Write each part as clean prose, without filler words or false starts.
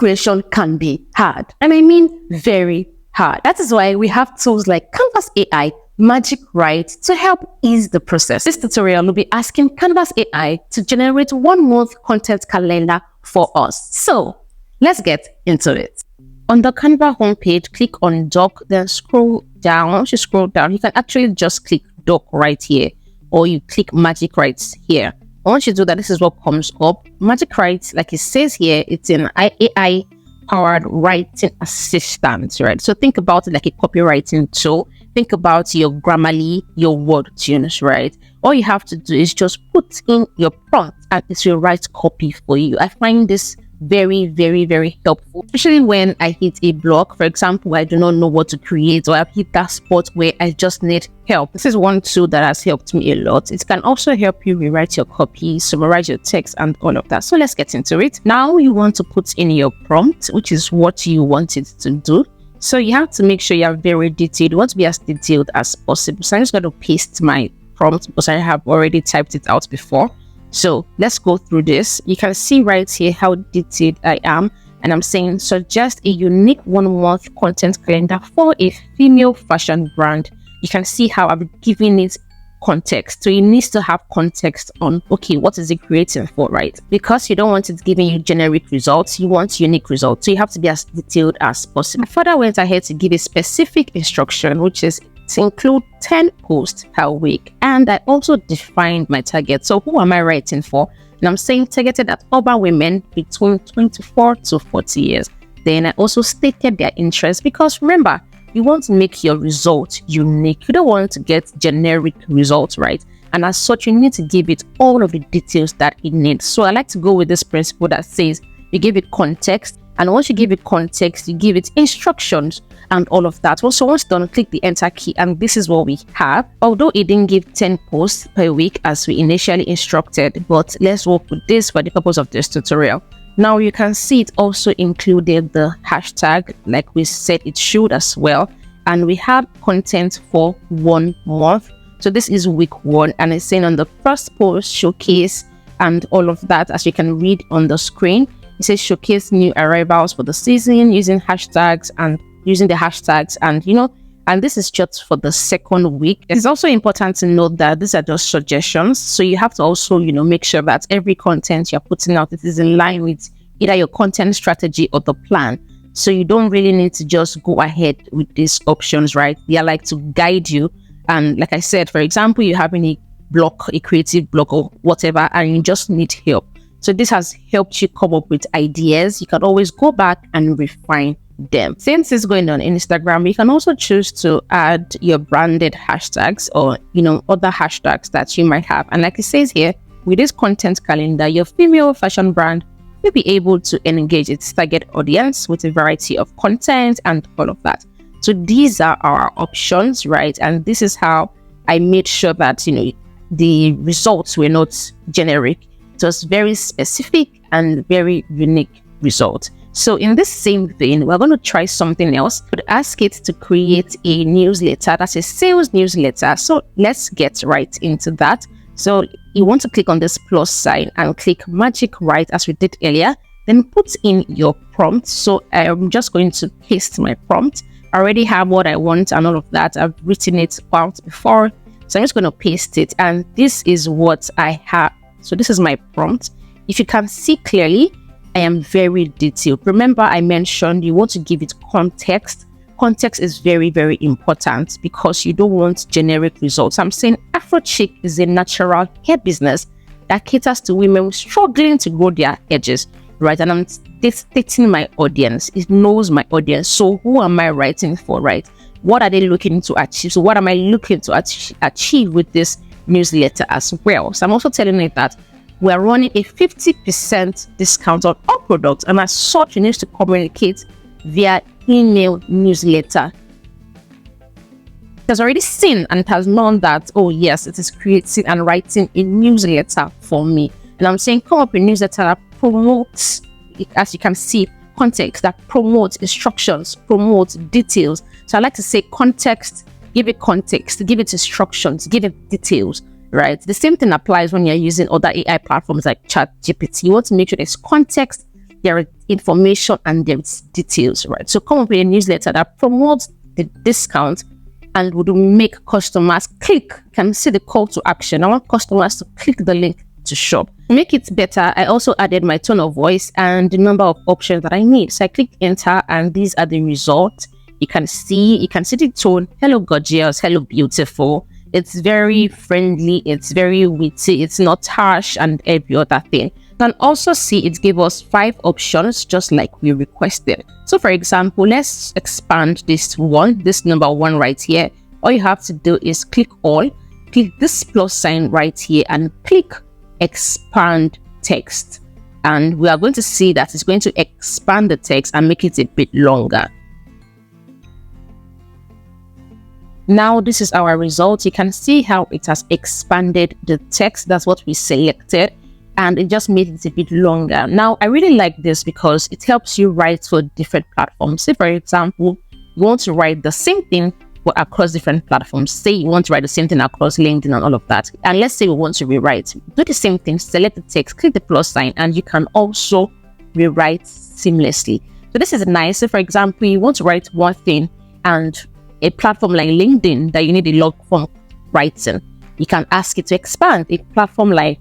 creation can be hard. And I mean very hard. That is why we have tools like Canvas AI, Magic Write to help ease the process. This tutorial will be asking Canvas AI to generate 1 month content calendar for us. So let's get into it. On the Canva homepage, click on Doc, then scroll down. Once you scroll down, you can actually just click Doc right here, or you click Magic Write here. Once you do that, this is what comes up. Magic Write, like it says here, it's an AI powered writing assistant, right? So think about it like a copywriting tool. Think about your Grammarly, your word tunes, right? All you have to do is just put in your prompt and it will write copy for you. I find this very, very, very helpful, especially when I hit a block. For example, I do not know what to create, or I've hit that spot where I just need help. This is one tool that has helped me a lot. It can also help you rewrite your copy, summarize your text, and all of that. So let's get into it. Now you want to put in your prompt, which is what you want it to do. So you have to make sure you are very detailed. You want to be as detailed as possible. So I'm just going to paste my prompt because I have already typed it out before. So let's go through this. You can see right here how detailed I am. And I'm saying suggest a unique 1 month content calendar for a female fashion brand. You can see how I've given it context. So it needs to have context on, okay, what is it creating for, right? Because you don't want it giving you generic results. You want unique results. So you have to be as detailed as possible. I further went ahead to give a specific instruction, which is to include 10 posts per week. And I also defined my target. So who am I writing for? And I'm saying targeted at urban women between 24 to 40 years. Then I also stated their interest, because remember, you want to make your result unique. You don't want to get generic results, right? And as such, you need to give it all of the details that it needs. So I like to go with this principle that says you give it context. And once you give it context, you give it instructions and all of that. Also, once done, click the enter key, and this is what we have. Although it didn't give 10 posts per week as we initially instructed, but let's work with this for the purpose of this tutorial. Now you can see it also included the hashtag, like we said it should as well. And we have content for 1 month. So this is week 1, and it's saying on the first post, showcase and all of that, as you can read on the screen. It says showcase new arrivals for the season using hashtags and using the hashtags, and and this is just for the second week. It's also important to note that these are just suggestions. So you have to also, make sure that every content you're putting out, it is in line with either your content strategy or the plan. So you don't really need to just go ahead with these options, right? They are like to guide you. And like I said, for example, you have a block, a creative block or whatever, and you just need help. So this has helped you come up with ideas. You can always go back and refine them. Since it's going on Instagram, you can also choose to add your branded hashtags or other hashtags that you might have. And like it says here, with this content calendar, your female fashion brand will be able to engage its target audience with a variety of content and all of that. So these are our options, right? And this is how I made sure that the results were not generic. It was very specific and very unique result. So in this same vein, we're going to try something else. But ask it to create a newsletter. That's a sales newsletter. So let's get right into that. So you want to click on this plus sign and click Magic Write as we did earlier. Then put in your prompt. So I'm just going to paste my prompt. I already have what I want and all of that. I've written it out before. So I'm just going to paste it. And this is what I have. So this is my prompt. If you can see clearly, I am very detailed. Remember, I mentioned you want to give it context. Context is very, very important because you don't want generic results. I'm saying Afro Chic is a natural hair business that caters to women struggling to grow their edges, right? And I'm stating my audience. It knows my audience. So who am I writing for, right? What are they looking to achieve? So what am I looking to achieve with this newsletter as well? So I'm also telling it that we're running a 50% discount on all products, and as such, you need to communicate via email newsletter. It has already seen and it has known that, oh yes, it is creating and writing a newsletter for me. And I'm saying come up with a newsletter that promotes, as you can see, context, that promotes instructions, promotes details. So I like to say context, give it context, give it instructions, give it details, right? The same thing applies when you're using other AI platforms like ChatGPT. You want to make sure there's context there is information and there's details, right? So come up with a newsletter that promotes the discount and would make customers click. You can see the call to action. I want customers to click the link to shop. To make it better, I also added my tone of voice and the number of options that I need. So I click enter and these are the results. You can see the tone. Hello gorgeous, hello beautiful. It's very friendly, it's very witty, it's not harsh and every other thing. You can also see it gave us 5 options just like we requested. So for example, let's expand this number 1 right here. All you have to do is click all, click this plus sign right here and click expand text. And we are going to see that it's going to expand the text and make it a bit longer. Now this is our result. You can see how it has expanded the text. That's what we selected and it just made it a bit longer. Now I really like this because it helps you write for different platforms. Say for example, you want to write the same thing but across different platforms. Say you want to write the same thing across LinkedIn and all of that. And let's say we want to rewrite. Do the same thing, select the text, click the plus sign and you can also rewrite seamlessly. So this is nice. So for example, you want to write one thing and a platform like LinkedIn that you need a long form writing, you can ask it to expand. A platform like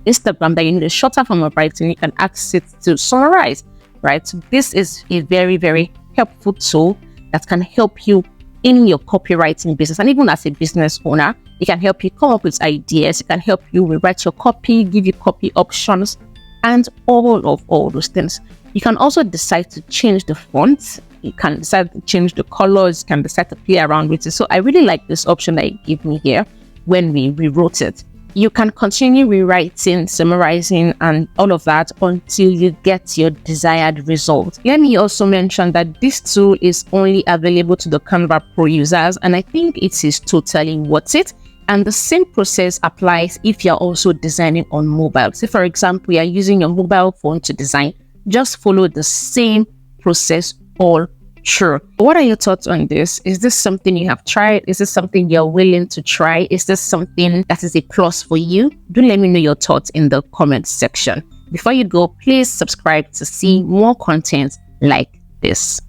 Instagram that you need a shorter form of writing, you can ask it to summarize, right? So this is a very, very helpful tool that can help you in your copywriting business. And even as a business owner, it can help you come up with ideas. It can help you rewrite your copy, give you copy options, and all those things. You can also decide to change the font. You can decide to change the colors. You can decide to play around with it. So I really like this option that it gave me here when we rewrote it. You can continue rewriting, summarizing, and all of that until you get your desired result. Let me also mention that this tool is only available to the Canva Pro users, and I think it is totally worth it. And the same process applies if you're also designing on mobile. Say, for example, you're using your mobile phone to design. Just follow the same process all through. What are your thoughts on this? Is this something you have tried? Is this something you're willing to try? Is this something that is a plus for you? Do let me know your thoughts in the comment section. Before you go, please subscribe to see more content like this.